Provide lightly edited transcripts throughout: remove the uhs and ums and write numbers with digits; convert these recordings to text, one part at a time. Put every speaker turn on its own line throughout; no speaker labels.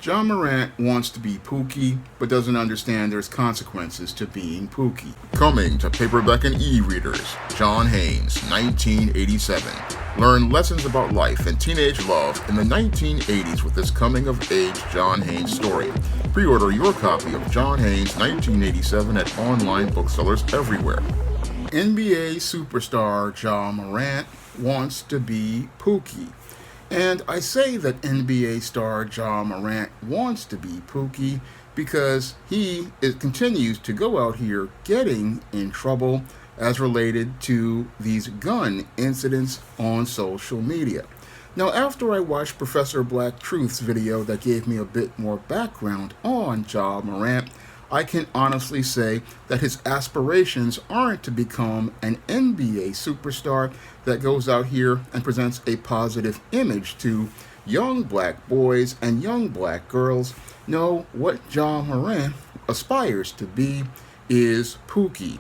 John Morant wants to be Pookie, but doesn't understand there's consequences to being Pookie.
Coming to paperback and e-readers, John Haynes, 1987. Learn lessons about life and teenage love in the 1980s with this coming-of-age John Haynes story. Pre-order your copy of John Haynes, 1987 at online booksellers everywhere.
NBA superstar John Morant wants to be Pookie. And I say that NBA star John Morant wants to be Pookie because he continues to go out here getting in trouble as related to these gun incidents on social media. Now, after I watched Professor Black Truth's video that gave me a bit more background on John Morant, I can honestly say that his aspirations aren't to become an NBA superstar that goes out here and presents a positive image to young black boys and young black girls. No, what John Morant aspires to be is Pookie.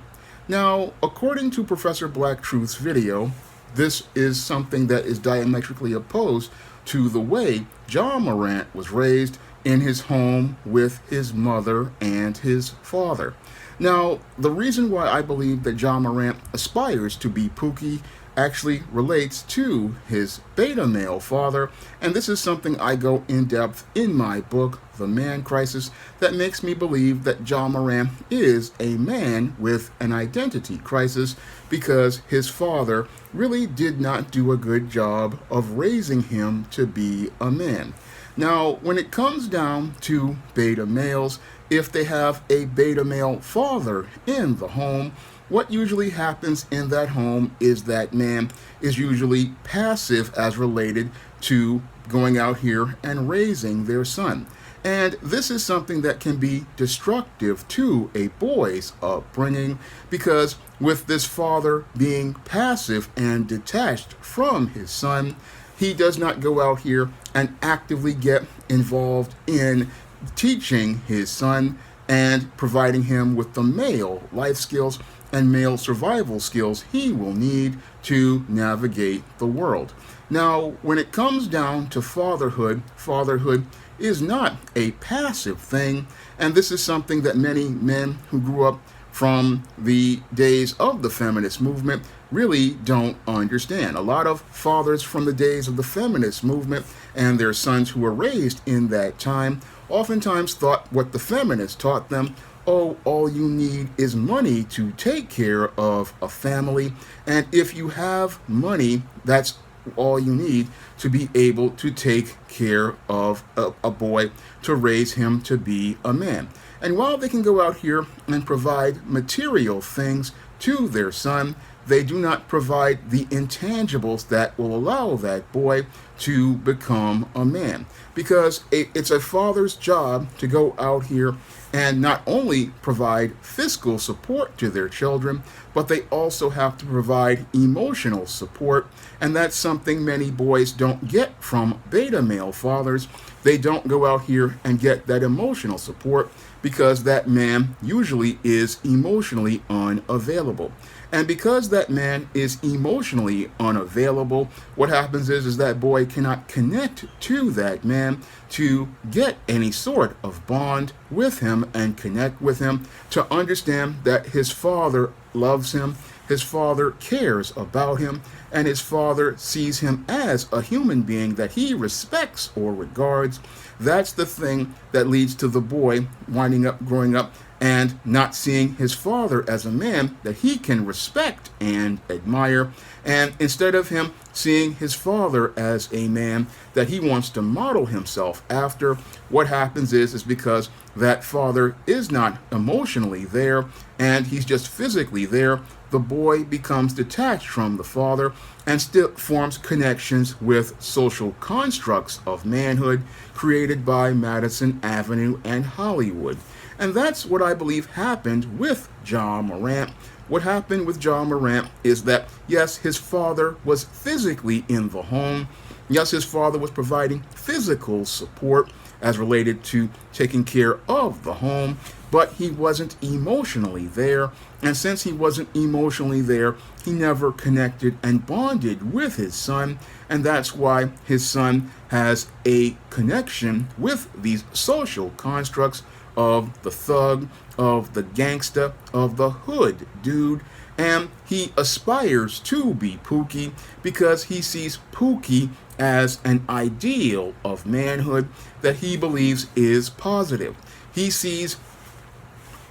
Now, according to Professor Black Truth's video, this is something that is diametrically opposed to the way John Morant was raised in his home with his mother and his father. Now, the reason why I believe that John Morant aspires to be Pookie actually relates to his beta male father, and this is something I go in depth in my book, The Man Crisis, that makes me believe that John Morant is a man with an identity crisis because his father really did not do a good job of raising him to be a man. Now, when it comes down to beta males, if they have a beta male father in the home, what usually happens in that home is that man is usually passive as related to going out here and raising their son. And this is something that can be destructive to a boy's upbringing because with this father being passive and detached from his son, he does not go out here and actively get involved in teaching his son and providing him with the male life skills and male survival skills he will need to navigate the world. Now, when it comes down to fatherhood, fatherhood is not a passive thing, and this is something that many men who grew up from the days of the feminist movement really don't understand. A lot of fathers from the days of the feminist movement and their sons who were raised in that time oftentimes thought what the feminists taught them, oh, all you need is money to take care of a family, and if you have money, that's all you need to be able to take care of a boy, to raise him to be a man. And while they can go out here and provide material things to their son, they do not provide the intangibles that will allow that boy to become a man. Because it's a father's job to go out here and not only provide physical support to their children, but they also have to provide emotional support. And that's something many boys don't get from beta male fathers. They don't go out here and get that emotional support because that man usually is emotionally unavailable. And because that man is emotionally unavailable, what happens is that boy cannot connect to that man to get any sort of bond with him and connect with him to understand that his father loves him, his father cares about him, and his father sees him as a human being that he respects or regards. That's the thing that leads to the boy winding up growing up and not seeing his father as a man that he can respect and admire. And instead of him seeing his father as a man that he wants to model himself after, what happens is because that father is not emotionally there and he's just physically there, the boy becomes detached from the father and still forms connections with social constructs of manhood created by Madison Avenue and Hollywood. And that's what I believe happened with John Morant. What happened with John Morant is that, yes, his father was physically in the home. Yes, his father was providing physical support. as related to taking care of the home, but he wasn't emotionally there. And since he wasn't emotionally there, he never connected and bonded with his son. And that's why his son has a connection with these social constructs of the thug, of the gangsta, of the hood dude. And he aspires to be Pookie because he sees Pookie as an ideal of manhood that he believes is positive. He sees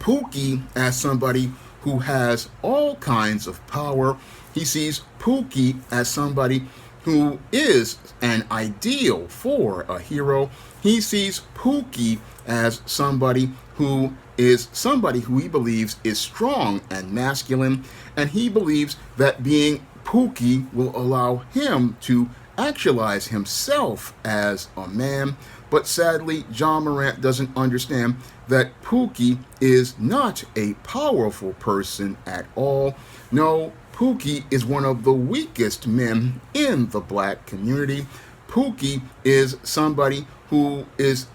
Pookie as somebody who has all kinds of power. He sees Pookie as somebody who is an ideal for a hero. He sees Pookie as somebody who he believes is strong and masculine, and he believes that being Pookie will allow him to actualize himself as a man. But sadly, Ja Morant doesn't understand that Pookie is not a powerful person at all. No, Pookie is one of the weakest men in the black community. Pookie is somebody who is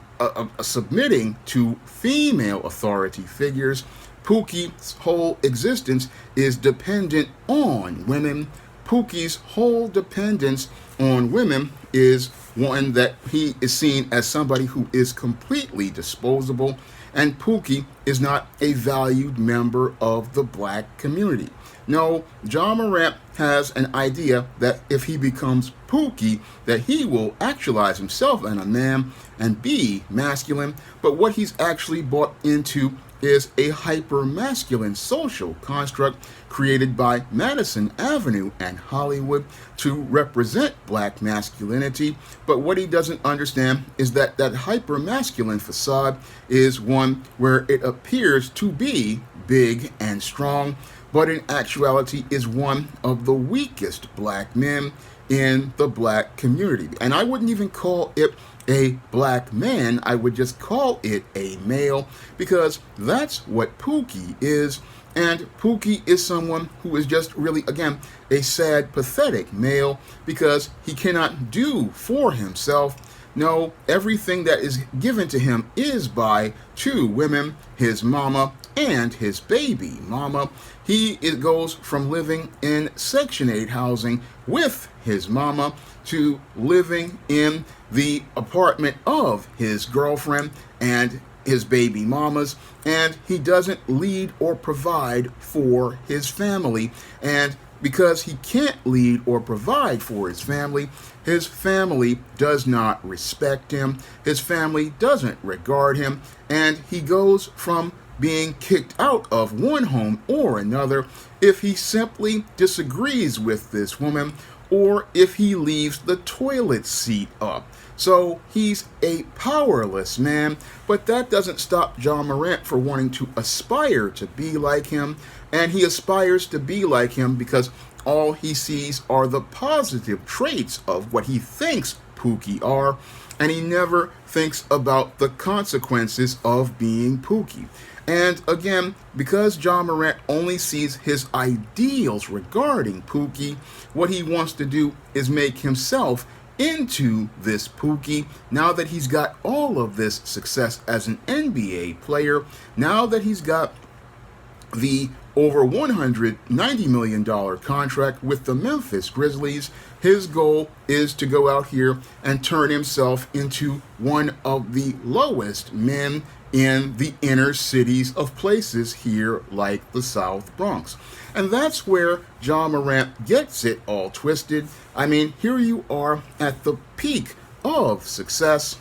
submitting to female authority figures. Pookie's whole existence is dependent on women. Pookie's whole dependence on women is one that he is seen as somebody who is completely disposable, and Pookie is not a valued member of the black community. No, Ja Morant has an idea that if he becomes Pookie, that he will actualize himself as a man and be masculine, but what he's actually bought into is a hyper-masculine social construct created by Madison Avenue and Hollywood to represent black masculinity. But what he doesn't understand is that that hyper-masculine facade is one where it appears to be big and strong, but in actuality is one of the weakest black men in the black community. And I wouldn't even call it a black man, I would just call it a male, because that's what Pookie is. And Pookie is someone who is just really, again, a sad, pathetic male because he cannot do for himself. No, everything that is given to him is by two women, his mama and his baby mama. It goes from living in Section 8 housing with his mama to living in the apartment of his girlfriend and his baby mamas, and he doesn't lead or provide for his family. And because he can't lead or provide for his family does not respect him, his family doesn't regard him, and he goes from being kicked out of one home or another if he simply disagrees with this woman or if he leaves the toilet seat up. So he's a powerless man, but that doesn't stop Ja Morant for wanting to aspire to be like him, and he aspires to be like him because all he sees are the positive traits of what he thinks Pookie are, and he never thinks about the consequences of being Pookie. And again, because Ja Morant only sees his ideals regarding Pookie, what he wants to do is make himself into this Pookie. Now that he's got all of this success as an NBA player, now that he's got the over $190 million contract with the Memphis Grizzlies, his goal is to go out here and turn himself into one of the lowest men in the inner cities of places here like the South Bronx. And that's where Ja Morant gets it all twisted. I mean, here you are at the peak of success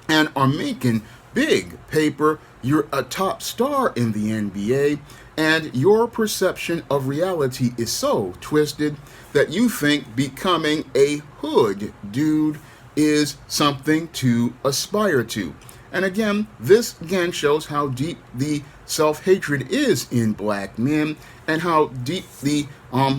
and are making big paper. You're a top star in the NBA, and your perception of reality is so twisted that you think becoming a hood dude is something to aspire to. And again, this again shows how deep the self-hatred is in black men and how deep the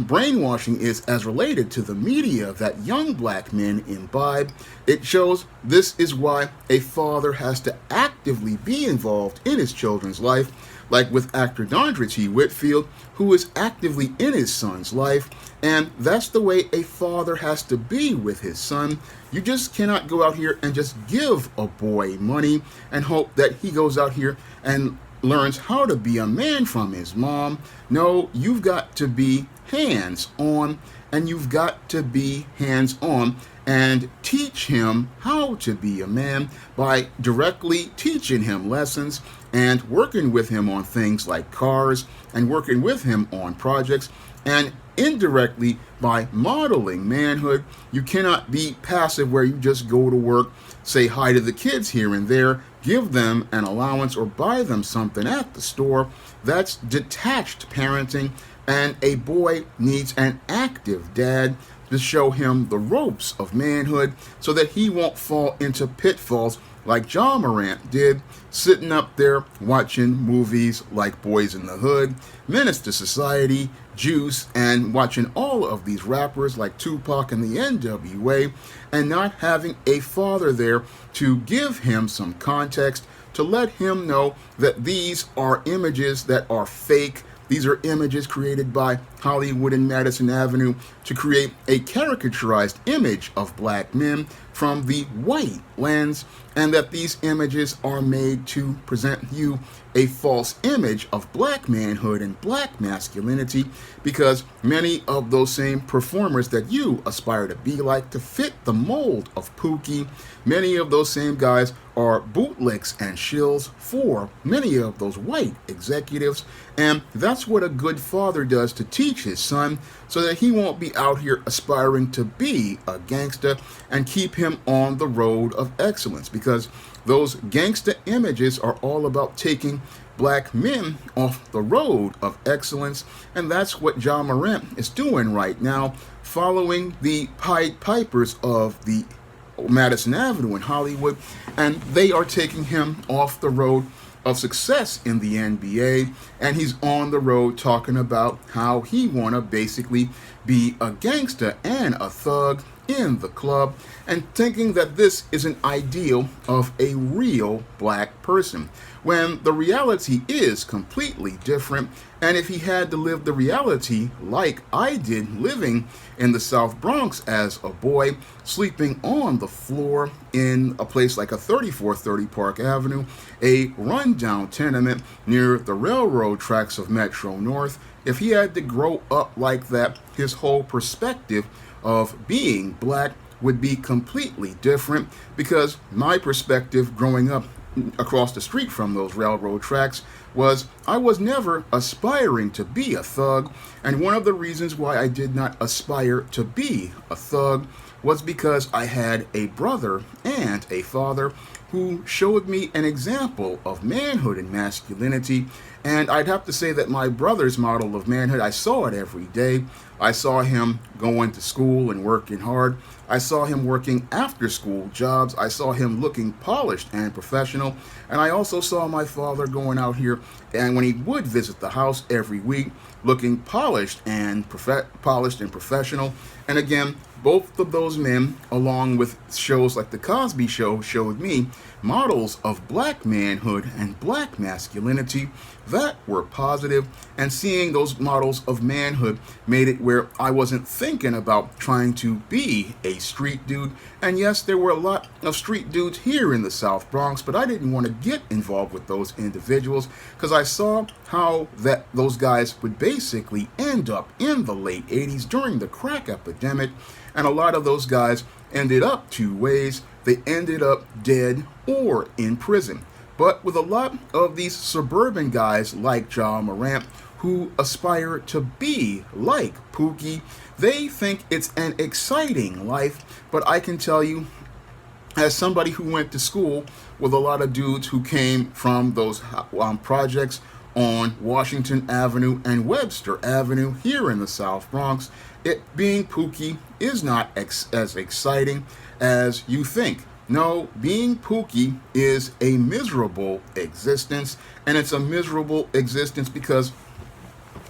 brainwashing is as related to the media that young black men imbibe. It shows this is why a father has to actively be involved in his children's life, like with actor Dondra T. Whitfield, who is actively in his son's life. And that's the way a father has to be with his son. You just cannot go out here and just give a boy money and hope that he goes out here and learns how to be a man from his mom. No, you've got to be hands-on, and you've got to be hands-on and teach him how to be a man by directly teaching him lessons and working with him on things like cars and working with him on projects, and indirectly by modeling manhood. You cannot be passive where you just go to work, say hi to the kids here and there, give them an allowance or buy them something at the store. That's detached parenting, and a boy needs an active dad to show him the ropes of manhood so that he won't fall into pitfalls like Ja Morant did, sitting up there watching movies like Boys in the Hood, Menace to Society, Juice, and watching all of these rappers like Tupac and the NWA, and not having a father there to give him some context, to let him know that these are images that are fake. These are images created by Hollywood and Madison Avenue to create a caricaturized image of black men from the white lens, and that these images are made to present you a false image of black manhood and black masculinity, because many of those same performers that you aspire to be like, to fit the mold of Pookie, many of those same guys are bootlicks and shills for many of those white executives. And that's what a good father does to teach his son, so that he won't be out here aspiring to be a gangster, and keep him on the road of excellence, because those gangster images are all about taking black men off the road of excellence. And that's what Ja Morant is doing right now, following the Pied Pipers of the Madison Avenue in Hollywood, and they are taking him off the road of success in the NBA, and he's on the road talking about how he want to basically be a gangster and a thug in the club, and thinking that this is an ideal of a real black person, when the reality is completely different. And if he had to live the reality like I did, living in the South Bronx as a boy, sleeping on the floor in a place like a 3430 Park Avenue, a rundown tenement near the railroad tracks of Metro North, if he had to grow up like that, his whole perspective of being black would be completely different, because my perspective growing up across the street from those railroad tracks was I was never aspiring to be a thug. And one of the reasons why I did not aspire to be a thug was because I had a brother and a father who showed me an example of manhood and masculinity. And I'd have to say that my brother's model of manhood, I saw it every day. I saw him going to school and working hard. I saw him working after school jobs. I saw him looking polished and professional. And I also saw my father going out here, and when he would visit the house every week, looking polished and professional. And again, both of those men, along with shows like The Cosby Show, showed me models of black manhood and black masculinity that were positive, and seeing those models of manhood made it where I wasn't thinking about trying to be a street dude. And yes, there were a lot of street dudes here in the South Bronx, but I didn't want to get involved with those individuals, because I saw how those guys would basically end up in the late 80s during the crack epidemic. And a lot of those guys ended up two ways. They ended up dead or in prison. But with a lot of these suburban guys like Ja Morant, who aspire to be like Pookie, they think it's an exciting life. But I can tell you, as somebody who went to school with a lot of dudes who came from those projects on Washington Avenue and Webster Avenue here in the South Bronx, it being Pookie is not as exciting as you think. No, being Pookie is a miserable existence, and it's a miserable existence because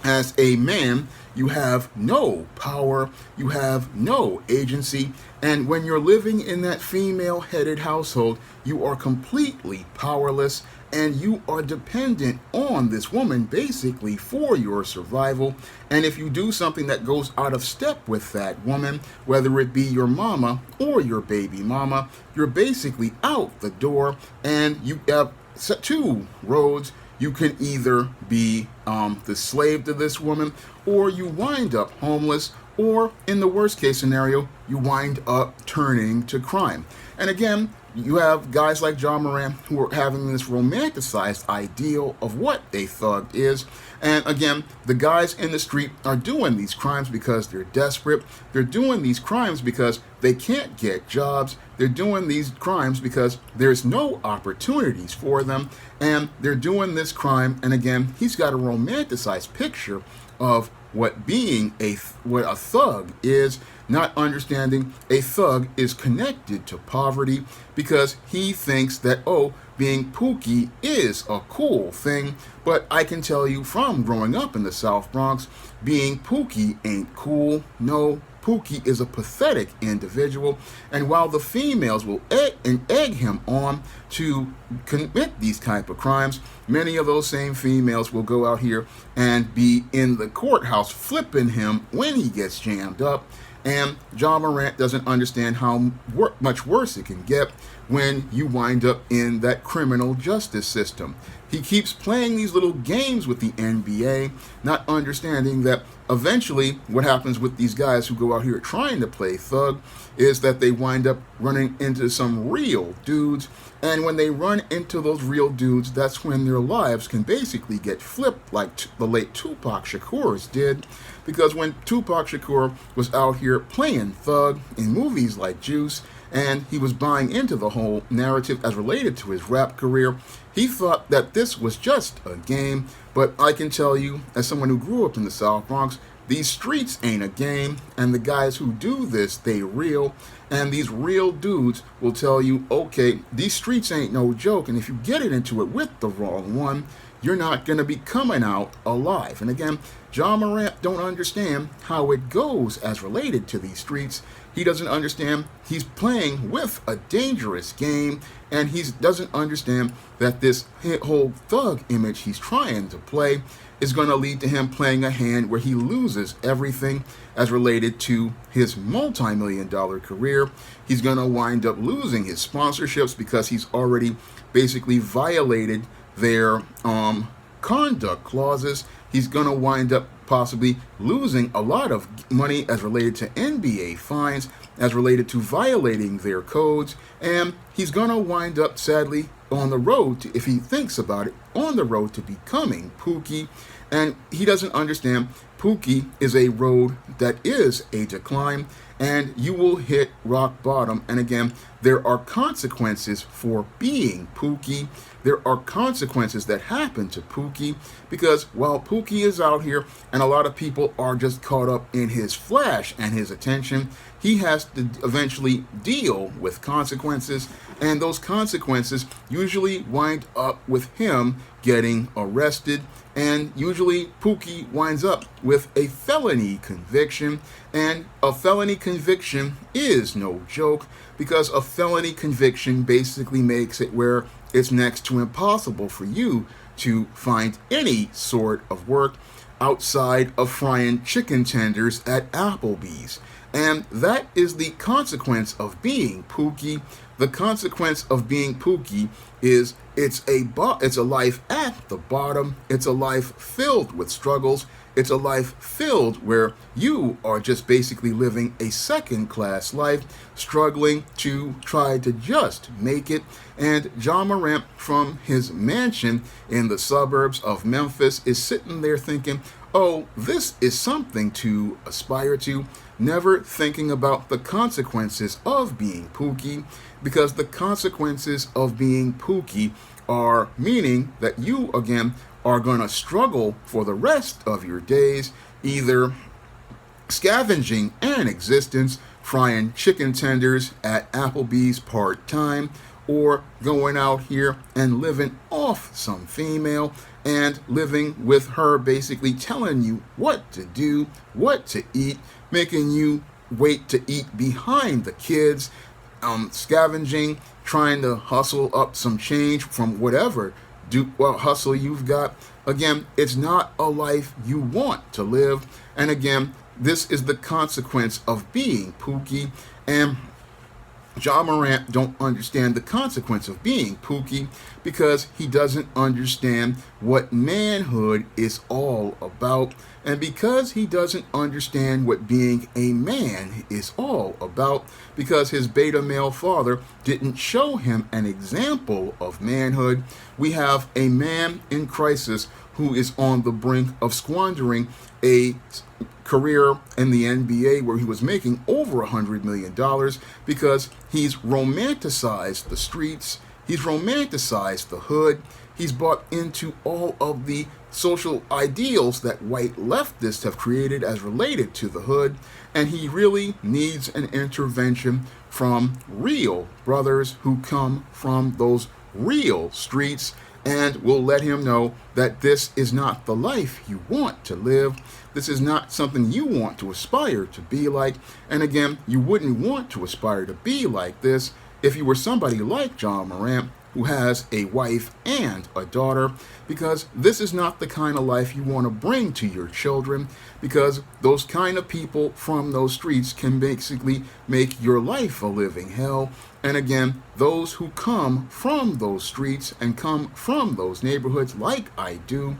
as a man, you have no power, you have no agency, and when you're living in that female headed household, you are completely powerless and you are dependent on this woman basically for your survival. And if you do something that goes out of step with that woman, whether it be your mama or your baby mama, you're basically out the door, and you have two roads. You can either be the slave to this woman, or you wind up homeless, or in the worst case scenario, you wind up turning to crime. And again, you have guys like John Morant who are having this romanticized ideal of what a thug is. And again, the guys in the street are doing these crimes because they're desperate. They're doing these crimes because they can't get jobs. They're doing these crimes because there's no opportunities for them. And they're doing this crime. And again, he's got a romanticized picture of what being what a thug is, not understanding a thug is connected to poverty because he thinks that, oh, being Pookie is a cool thing. But I can tell you from growing up in the South Bronx, being Pookie ain't cool. No, Pookie is a pathetic individual, and while the females will egg him on to commit these type of crimes, many of those same females will go out here and be in the courthouse flipping him when he gets jammed up. And John Morant doesn't understand how much worse it can get when you wind up in that criminal justice system. He keeps playing these little games with the NBA, not understanding that eventually what happens with these guys who go out here trying to play thug is that they wind up running into some real dudes. And when they run into those real dudes, that's when their lives can basically get flipped like the late Tupac Shakur's did. Because when Tupac Shakur was out here playing thug in movies like Juice, and he was buying into the whole narrative as related to his rap career, he thought that this was just a game. But I can tell you, as someone who grew up in the South Bronx, these streets ain't a game, and the guys who do this, they real. And these real dudes will tell you, okay, these streets ain't no joke, and if you get it into it with the wrong one, you're not going to be coming out alive. And again, John Morant don't understand how it goes as related to these streets. He doesn't understand he's playing with a dangerous game, and he doesn't understand that this whole thug image he's trying to play is going to lead to him playing a hand where he loses everything as related to his multi-million-dollar career. He's going to wind up losing his sponsorships because he's already basically violated their conduct clauses. He's going to wind up possibly losing a lot of money as related to NBA fines, as related to violating their codes, and he's going to wind up, sadly, on the road to, if he thinks about it, on the road to becoming Pookie. And he doesn't understand Pookie is a road that is a decline, and you will hit rock bottom. And again, there are consequences for being Pookie. There are consequences that happen to Pookie, because while Pookie is out here and a lot of people are just caught up in his flash and his attention, he has to eventually deal with consequences, and those consequences usually wind up with him getting arrested, and usually Pookie winds up with a felony conviction, and a felony conviction is no joke, because a felony conviction basically makes it where it's next to impossible for you to find any sort of work outside of frying chicken tenders at Applebee's. And that is the consequence of being Pookie. The consequence of being Pookie is it's a life at the bottom. It's a life filled with struggles. It's a life filled where you are just basically living a second-class life, struggling to try to just make it. And John Morant, from his mansion in the suburbs of Memphis, is sitting there thinking, oh, this is something to aspire to, never thinking about the consequences of being Pookie, because the consequences of being Pookie are meaning that you, again, are going to struggle for the rest of your days, either scavenging an existence frying chicken tenders at Applebee's part-time, or going out here and living off some female and living with her, basically telling you what to do, what to eat, making you wait to eat behind the kids, scavenging, trying to hustle up some change from whatever hustle you've got. Again, it's not a life you want to live. And again, this is the consequence of being Pookie. And Ja Morant don't understand the consequence of being Pookie because he doesn't understand what manhood is all about. And because he doesn't understand what being a man is all about, because his beta male father didn't show him an example of manhood, we have a man in crisis who is on the brink of squandering a career in the NBA where he was making over $100 million because he's romanticized the streets, he's romanticized the hood, he's bought into all of the social ideals that white leftists have created as related to the hood, and he really needs an intervention from real brothers who come from those real streets and will let him know that this is not the life you want to live. This is not something you want to aspire to be like. And again, you wouldn't want to aspire to be like this if you were somebody like Ja Morant, who has a wife and a daughter, because this is not the kind of life you want to bring to your children, because those kind of people from those streets can basically make your life a living hell. And again, those who come from those streets and come from those neighborhoods like I do,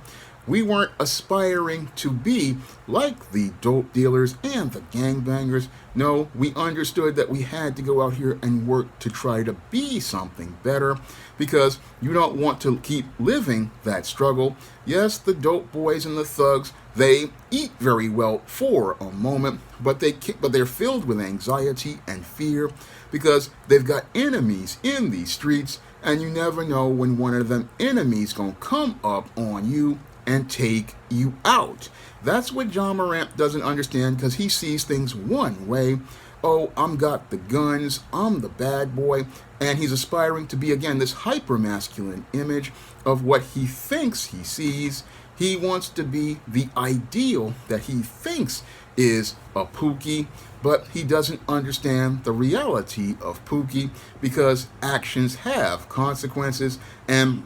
we weren't aspiring to be like the dope dealers and the gangbangers. No, we understood that we had to go out here and work to try to be something better, because you don't want to keep living that struggle. Yes, the dope boys and the thugs, they eat very well for a moment, but they're filled with anxiety and fear because they've got enemies in these streets, and you never know when one of them enemies gonna come up on you and take you out. That's what Ja Morant doesn't understand, because he sees things one way. Oh, I'm got the guns, I'm the bad boy, and he's aspiring to be, again, this hyper-masculine image of what he thinks he sees. He wants to be the ideal that he thinks is a Pookie, but he doesn't understand the reality of Pookie, because actions have consequences, and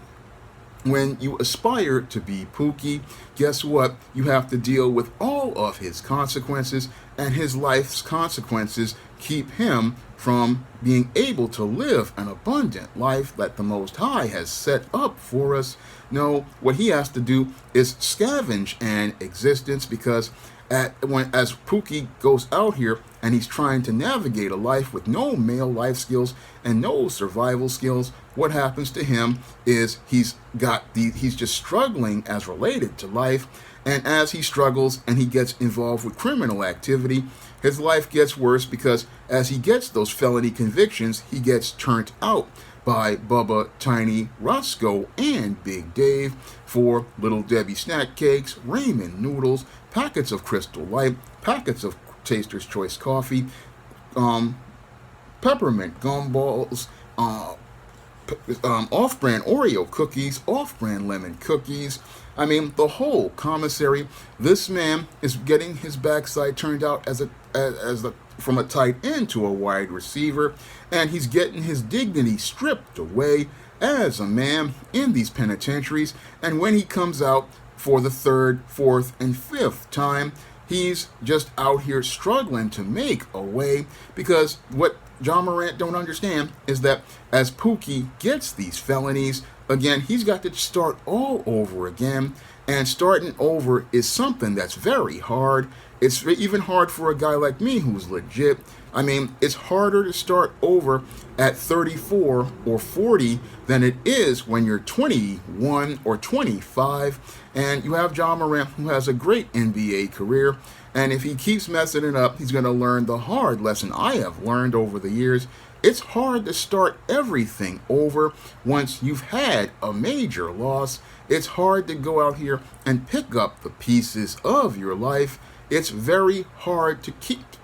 when you aspire to be Pookie, guess what? You have to deal with all of his consequences, and his life's consequences keep him from being able to live an abundant life that the Most High has set up for us. No, what he has to do is scavenge an existence, because as Pookie goes out here and he's trying to navigate a life with no male life skills and no survival skills, what happens to him is he's just struggling as related to life. And as he struggles and he gets involved with criminal activity, his life gets worse, because as he gets those felony convictions, he gets turned out by Bubba, Tiny, Roscoe, and Big Dave for Little Debbie snack cakes, ramen noodles, packets of Crystal Light, packets of Taster's Choice coffee, peppermint gumballs, off-brand Oreo cookies, off-brand lemon cookies. I mean, the whole commissary. This man is getting his backside turned out from a tight end to a wide receiver, and he's getting his dignity stripped away as a man in these penitentiaries. And when he comes out for the third, fourth, and fifth time, he's just out here struggling to make a way, because what Ja Morant don't understand is that as Pookie gets these felonies, again, he's got to start all over again, and starting over is something that's very hard. It's even hard for a guy like me who's legit. I mean, it's harder to start over at 34 or 40 than it is when you're 21 or 25. And you have Ja Morant, who has a great NBA career. And if he keeps messing it up, he's going to learn the hard lesson I have learned over the years. It's hard to start everything over once you've had a major loss. It's hard to go out here and pick up the pieces of your life. it's very hard to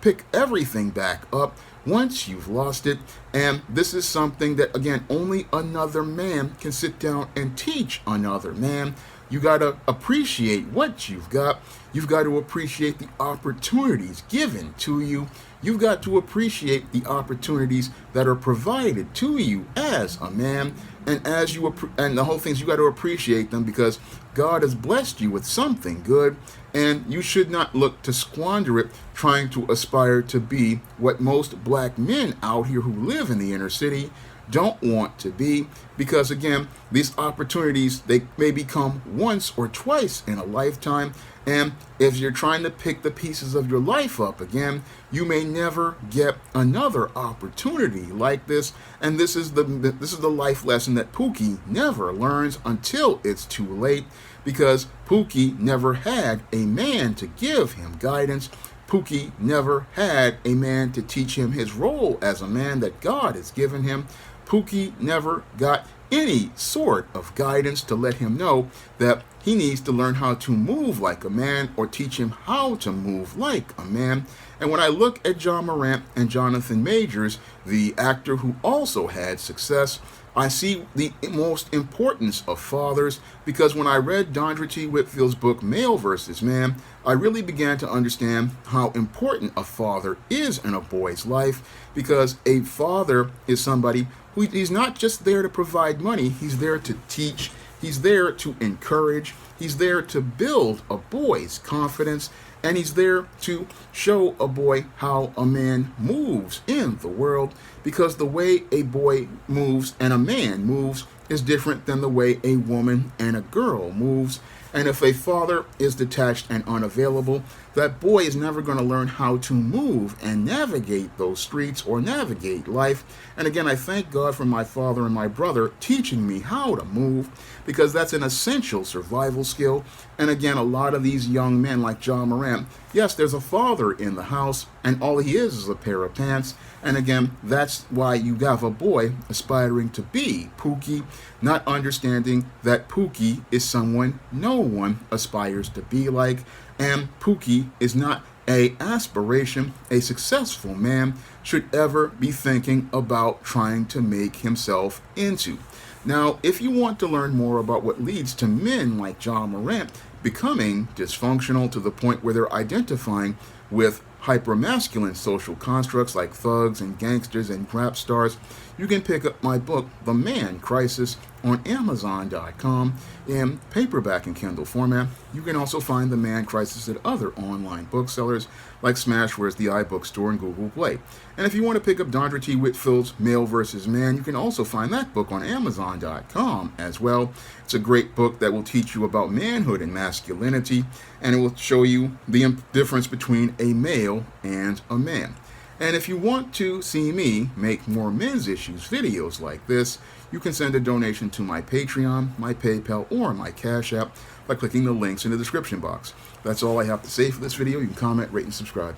pick everything back up once you've lost it. And this is something that, again, only another man can sit down and teach another man. You got to appreciate what you've got. You've got to appreciate the opportunities given to you. You've got to appreciate the opportunities that are provided to you as a man. And and the whole thing is, you got to appreciate them because God has blessed you with something good, and you should not look to squander it trying to aspire to be what most black men out here who live in the inner city don't want to be, because again, these opportunities, they may become once or twice in a lifetime, and if you're trying to pick the pieces of your life up again, you may never get another opportunity like this. And this is the life lesson that Pookie never learns until it's too late, because Pookie never had a man to give him guidance. Pookie never had a man to teach him his role as a man that God has given him. Pookie never got any sort of guidance to let him know that he needs to learn how to move like a man, or teach him how to move like a man. And when I look at John Morant and Jonathan Majors, the actor who also had success, I see the most importance of fathers, because when I read Dondra T. Whitfield's book, Male versus Man, I really began to understand how important a father is in a boy's life, because a father is somebody who, he's not just there to provide money, he's there to teach, he's there to encourage, he's there to build a boy's confidence, and he's there to show a boy how a man moves in the world, because the way a boy moves and a man moves is different than the way a woman and a girl moves. And if a father is detached and unavailable, that boy is never going to learn how to move and navigate those streets or navigate life. And again, I thank God for my father and my brother teaching me how to move, because that's an essential survival skill. And again, a lot of these young men like John Morant, yes, there's a father in the house, and all he is a pair of pants. And again, that's why you have a boy aspiring to be Pookie, not understanding that Pookie is someone no one aspires to be like, and Pookie is not a aspiration a successful man should ever be thinking about trying to make himself into. Now, if you want to learn more about what leads to men like John Morant becoming dysfunctional to the point where they're identifying with hypermasculine social constructs like thugs and gangsters and rap stars, you can pick up my book, The Man Crisis, on Amazon.com in paperback and Kindle format. You can also find The Man Crisis at other online booksellers like Smashware's The iBookstore and Google Play. And if you want to pick up Dondra T. Whitfield's Male vs. Man, you can also find that book on Amazon.com as well. It's a great book that will teach you about manhood and masculinity, and it will show you the difference between a male and a man. And if you want to see me make more men's issues videos like this, you can send a donation to my Patreon, my PayPal, or my Cash App by clicking the links in the description box. That's all I have to say for this video. You can comment, rate, and subscribe.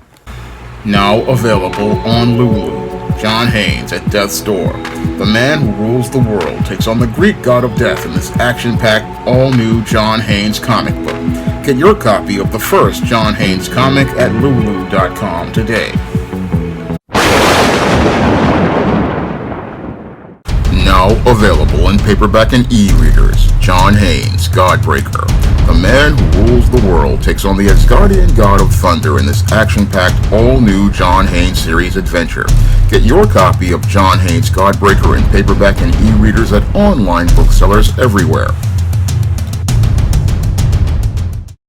Now available on Lulu, John Haynes at Death's Door. The man who rules the world takes on the Greek god of death in this action-packed, all-new John Haynes comic book. Get your copy of the first John Haynes comic at lulu.com today. Now available in paperback and e-readers, John Haynes, Godbreaker. The man who rules the world takes on the Asgardian god of thunder in this action-packed, all-new John Haynes series adventure. Get your copy of John Haynes, Godbreaker in paperback and e-readers at online booksellers everywhere.